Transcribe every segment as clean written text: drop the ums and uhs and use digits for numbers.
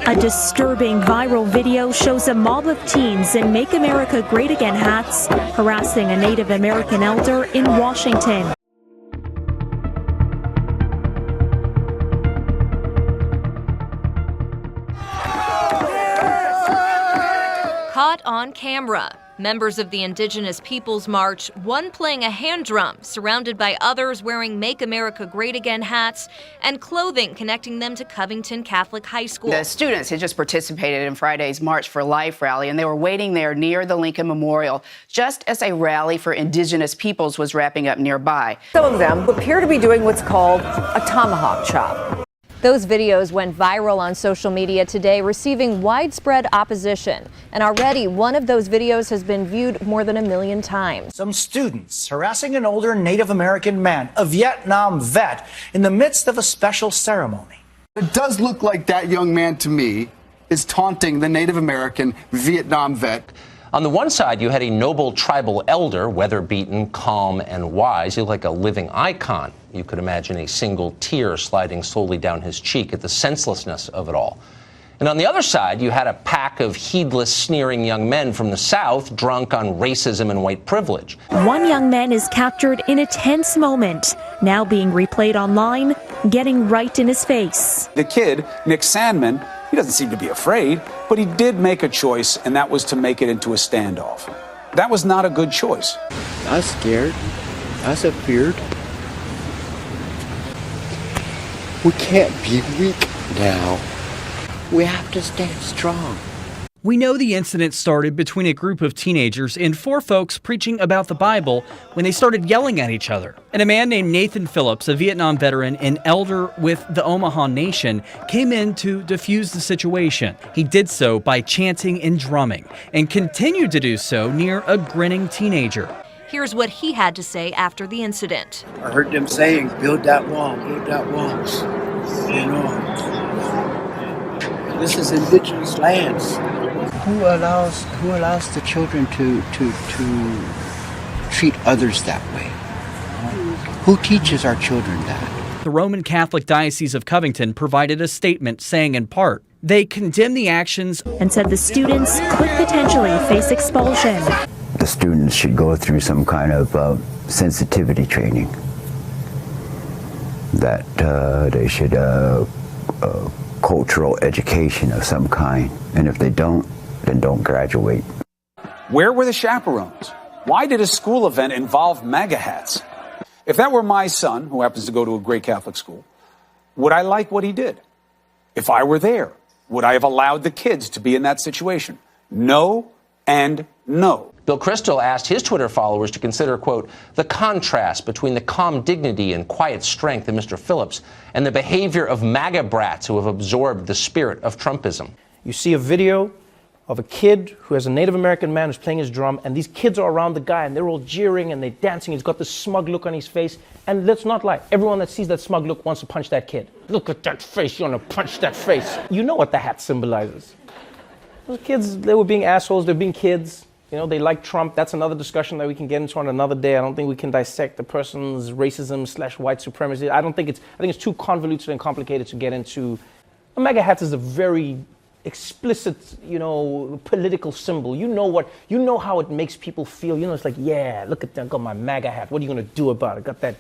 A disturbing viral video shows a mob of teens in Make America Great Again hats harassing a Native American elder in Washington. Caught on camera. Members of the Indigenous Peoples March, one playing a hand drum, surrounded by others wearing Make America Great Again hats and clothing connecting them to Covington Catholic High School. The students had just participated in Friday's March for Life rally, and they were waiting there near the Lincoln Memorial just as a rally for Indigenous peoples was wrapping up nearby. Some of them appear to be doing what's called a tomahawk chop. Those videos went viral on social media today, receiving widespread opposition. And already one of those videos has been viewed more than 1 million times. Some students harassing an older Native American man, a Vietnam vet, in the midst of a special ceremony. It does look like that young man to me is taunting the Native American Vietnam vet. On the one side, you had a noble tribal elder, weather-beaten, calm, and wise. He looked like a living icon. You could imagine a single tear sliding slowly down his cheek at the senselessness of it all. And on the other side, you had a pack of heedless, sneering young men from the South, drunk on racism and white privilege. One young man is captured in a tense moment, now being replayed online, getting right in his face. The kid, Nick Sandmann, he doesn't seem to be afraid, but he did make a choice, and that was to make it into a standoff. That was not a good choice. I was scared. I was feared. We can't be weak now. We have to stand strong. We know the incident started between a group of teenagers and 4 folks preaching about the Bible when they started yelling at each other. And a man named Nathan Phillips, a Vietnam veteran and elder with the Omaha Nation, came in to defuse the situation. He did so by chanting and drumming, and continued to do so near a grinning teenager. Here's what he had to say after the incident. I heard them saying, build that wall, you know. This is indigenous lands. Who allows the children to treat others that way? Who teaches our children that? The Roman Catholic Diocese of Covington provided a statement saying in part, they condemn the actions and said the students could potentially face expulsion. The students should go through some kind of sensitivity training. That they should cultural education of some kind, and if they don't, then don't graduate. Where were the chaperones? Why did a school event involve MAGA hats? If that were my son, who happens to go to a great Catholic school, would I like what he did? If I were there, would I have allowed the kids to be in that situation? No and no. Bill Kristol asked his Twitter followers to consider, quote, the contrast between the calm dignity and quiet strength of Mr. Phillips and the behavior of MAGA brats who have absorbed the spirit of Trumpism. You see a video of a kid who has a Native American man who's playing his drum, and these kids are around the guy, and they're all jeering and they're dancing. He's got this smug look on his face, and let's not lie. Everyone that sees that smug look wants to punch that kid. Look at that face, you want to punch that face. You know what the hat symbolizes. Those kids, they were being assholes, they're being kids. You know, they like Trump. That's another discussion that we can get into on another day. I don't think we can dissect the person's racism/white supremacy. I think it's too convoluted and complicated to get into. A MAGA hat is a very explicit, political symbol. You know how it makes people feel. It's like, yeah, look at that, I got my MAGA hat. What are you going to do about it? Got that,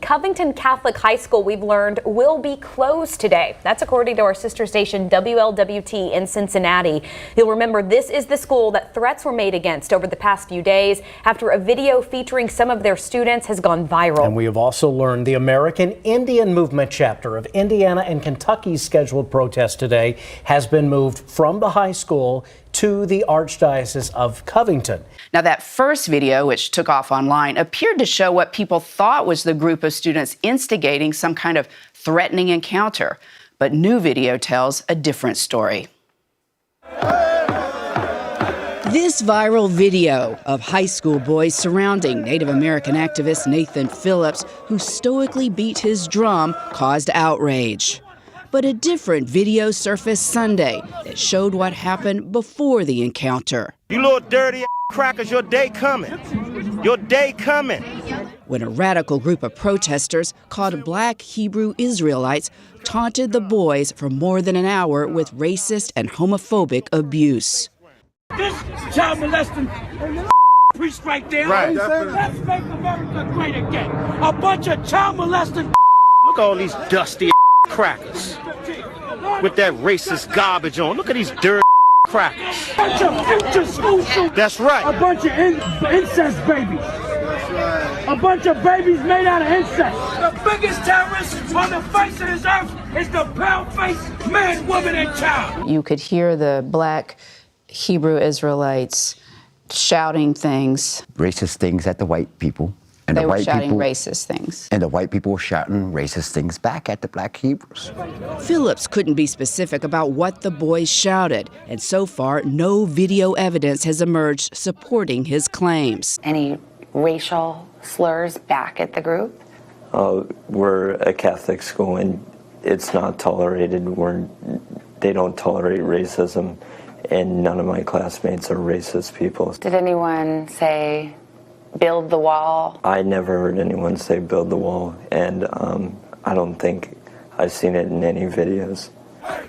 Covington Catholic High School, we've learned, will be closed today. That's according to our sister station WLWT in Cincinnati. You'll remember this is the school that threats were made against over the past few days after a video featuring some of their students has gone viral. And we have also learned the American Indian Movement chapter of Indiana and Kentucky's scheduled protest today has been moved from the high school to the Archdiocese of Covington. Now, that first video, which took off online, appeared to show what people thought was the group of students instigating some kind of threatening encounter. But new video tells a different story. This viral video of high school boys surrounding Native American activist Nathan Phillips, who stoically beat his drum, caused outrage. But a different video surfaced Sunday that showed what happened before the encounter. You little dirty crackers, your day coming. Your day coming. when a radical group of protesters called Black Hebrew Israelites taunted the boys for more than an hour with racist and homophobic abuse. This child molesting priest right there. Right. Let's make America great again. A bunch of child molesting. Look at all these dusty crackers with that racist garbage on. Look at these dirty crackers. Bunch of future school shooters. That's right. A bunch of incest babies. That's right. A bunch of babies made out of incest. The biggest terrorist on the face of this earth is the pale-faced man, woman, and child. You could hear the Black Hebrew Israelites shouting things. Racist things at the white people. And They the were white shouting people, racist things. And the white people were shouting racist things back at the Black Hebrews. Phillips couldn't be specific about what the boys shouted, and so far, no video evidence has emerged supporting his claims. Any racial slurs back at the group? We're a Catholic school, and it's not tolerated. They don't tolerate racism, and none of my classmates are racist people. Did anyone say, build the wall? I never heard anyone say build the wall, and I don't think I've seen it in any videos.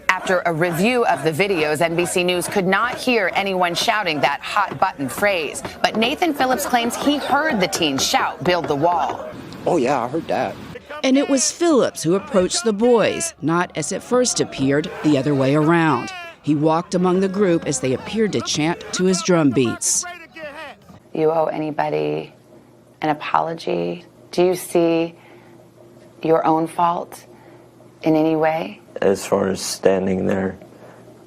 After a review of the videos, NBC News could not hear anyone shouting that hot button phrase. But Nathan Phillips claims he heard the teens shout, build the wall. Oh yeah, I heard that. And it was Phillips who approached the boys, not as it first appeared, the other way around. He walked among the group as they appeared to chant to his drum beats. You owe anybody an apology? Do you see your own fault in any way? As far as standing there,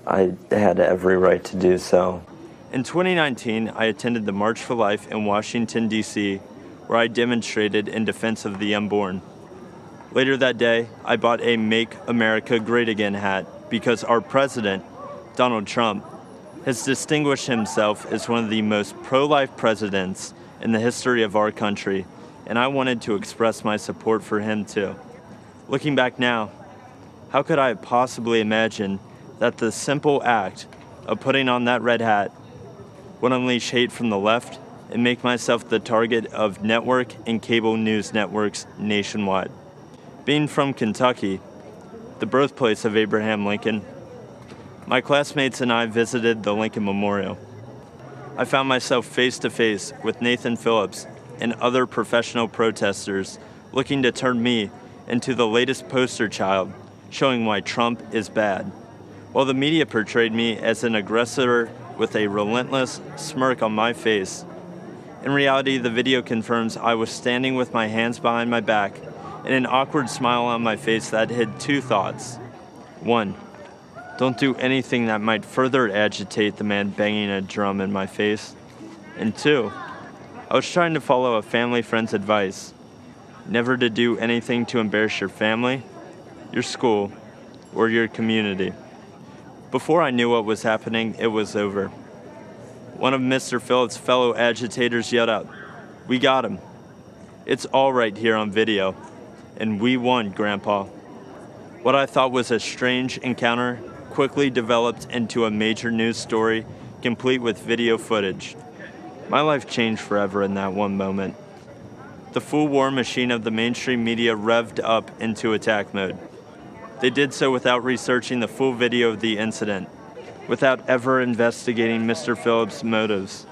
I had every right to do so. In 2019, I attended the March for Life in Washington, D.C., where I demonstrated in defense of the unborn. Later that day, I bought a Make America Great Again hat because our president, Donald Trump, has distinguished himself as one of the most pro-life presidents in the history of our country, and I wanted to express my support for him too. Looking back now, how could I have possibly imagined that the simple act of putting on that red hat would unleash hate from the left and make myself the target of network and cable news networks nationwide? Being from Kentucky, the birthplace of Abraham Lincoln, my classmates and I visited the Lincoln Memorial. I found myself face to face with Nathan Phillips and other professional protesters looking to turn me into the latest poster child showing why Trump is bad, while the media portrayed me as an aggressor with a relentless smirk on my face. In reality, the video confirms I was standing with my hands behind my back and an awkward smile on my face that hid two thoughts. One, don't do anything that might further agitate the man banging a drum in my face. And two, I was trying to follow a family friend's advice, never to do anything to embarrass your family, your school, or your community. Before I knew what was happening, it was over. One of Mr. Phillips' fellow agitators yelled out, "We got him. It's all right here on video. And we won, Grandpa." What I thought was a strange encounter quickly developed into a major news story, complete with video footage. My life changed forever in that one moment. The full war machine of the mainstream media revved up into attack mode. They did so without researching the full video of the incident, without ever investigating Mr. Phillips' motives,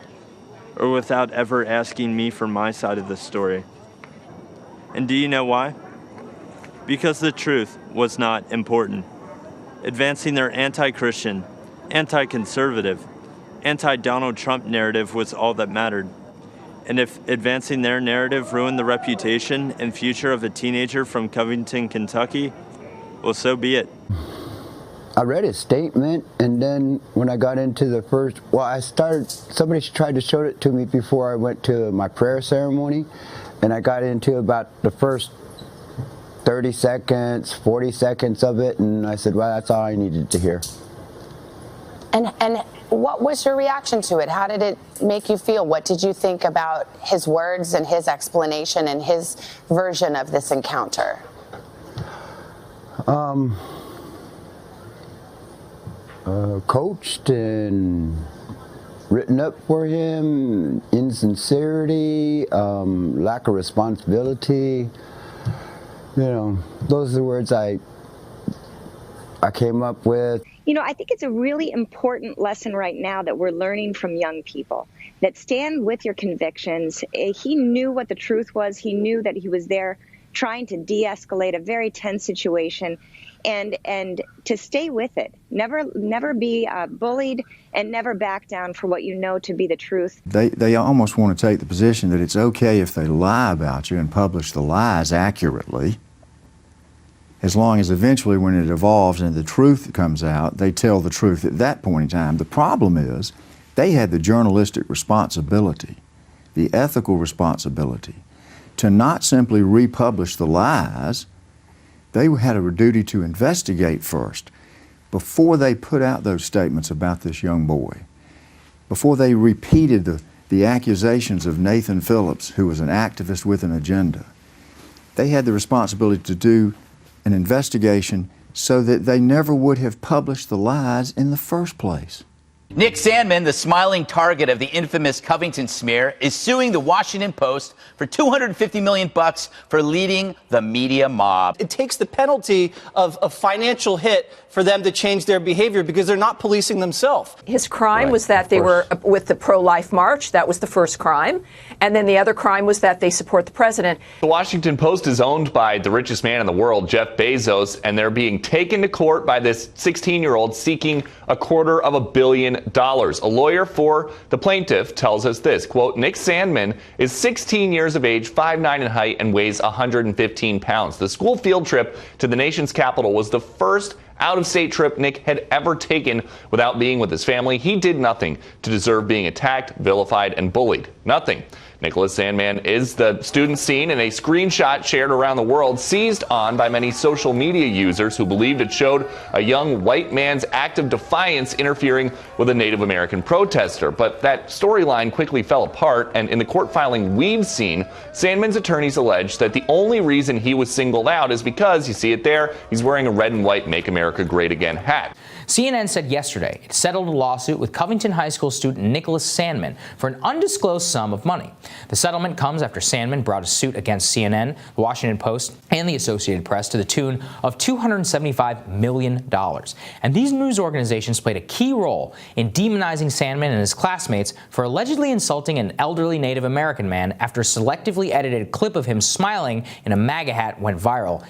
or without ever asking me for my side of the story. And do you know why? Because the truth was not important. Advancing their anti-Christian, anti-conservative, anti-Donald Trump narrative was all that mattered. And if advancing their narrative ruined the reputation and future of a teenager from Covington, Kentucky, well, so be it. I read his statement, and then when I got into the first, somebody tried to show it to me before I went to my prayer ceremony, and I got into about the first 30 seconds, 40 seconds of it, and I said, well, that's all I needed to hear. And what was your reaction to it? How did it make you feel? What did you think about his words and his explanation and his version of this encounter? Coached and written up for him, insincerity, lack of responsibility. You know, those are the words I came up with. You know, I think it's a really important lesson right now that we're learning from young people, that stand with your convictions. He knew what the truth was. He knew that he was there trying to de-escalate a very tense situation, and to stay with it. Never be bullied, and never back down for what you know to be the truth. They almost want to take the position that it's okay if they lie about you and publish the lies accurately, as long as eventually when it evolves and the truth comes out, they tell the truth at that point in time. The problem is they had the journalistic responsibility, the ethical responsibility, to not simply republish the lies. They had a duty to investigate first before they put out those statements about this young boy, before they repeated the accusations of Nathan Phillips, who was an activist with an agenda. They had the responsibility to do an investigation so that they never would have published the lies in the first place. Nick Sandmann, the smiling target of the infamous Covington smear, is suing the Washington Post for $250 million for leading the media mob. It takes the penalty of a financial hit for them to change their behavior because they're not policing themselves. His crime was that they were with the pro-life march. That was the first crime. And then the other crime was that they support the president. The Washington Post is owned by the richest man in the world, Jeff Bezos, and they're being taken to court by this 16-year-old seeking $250 million. A lawyer for the plaintiff tells us this, quote, Nick Sandmann is 16 years of age, 5'9" in height, and weighs 115 pounds. The school field trip to the nation's capital was the first out-of-state trip Nick had ever taken without being with his family. He did nothing to deserve being attacked, vilified, and bullied. Nothing. Nicholas Sandmann is the student seen in a screenshot shared around the world, seized on by many social media users who believed it showed a young white man's act of defiance interfering with a Native American protester. But that storyline quickly fell apart, and in the court filing we've seen, Sandmann's attorneys allege that the only reason he was singled out is because, you see it there, he's wearing a red and white Make America Great Again hat. CNN said yesterday it settled a lawsuit with Covington High School student Nicholas Sandmann for an undisclosed sum of money. The settlement comes after Sandmann brought a suit against CNN, the Washington Post, and the Associated Press to the tune of $275 million. And these news organizations played a key role in demonizing Sandmann and his classmates for allegedly insulting an elderly Native American man after a selectively edited clip of him smiling in a MAGA hat went viral.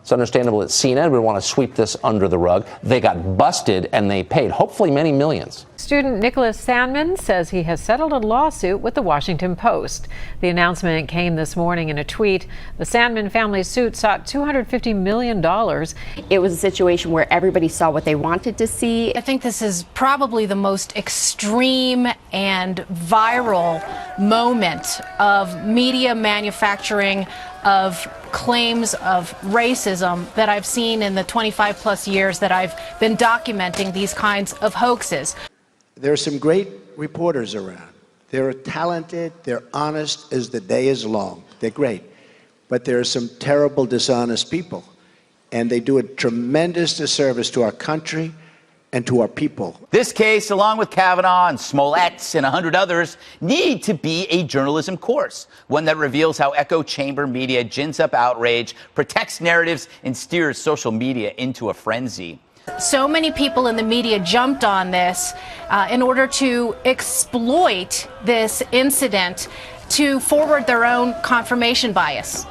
It's understandable that CNN would want to sweep this under the rug. They got busted and they paid, hopefully many millions. Student Nicholas Sandmann says he has settled a lawsuit with the Washington Post. The announcement came this morning in a tweet. The Sandmann family's suit sought $250 million. It was a situation where everybody saw what they wanted to see. I think this is probably the most extreme and viral moment of media manufacturing of claims of racism that I've seen in the 25 plus years that I've been documenting these kinds of hoaxes. There are some great reporters around. They're talented, they're honest as the day is long. They're great. But there are some terrible, dishonest people. And they do a tremendous disservice to our country and to our people. This case, along with Kavanaugh and Smollett and 100 others, need to be a journalism course, one that reveals how echo chamber media gins up outrage, protects narratives, and steers social media into a frenzy. So many people in the media jumped on this in order to exploit this incident to forward their own confirmation bias.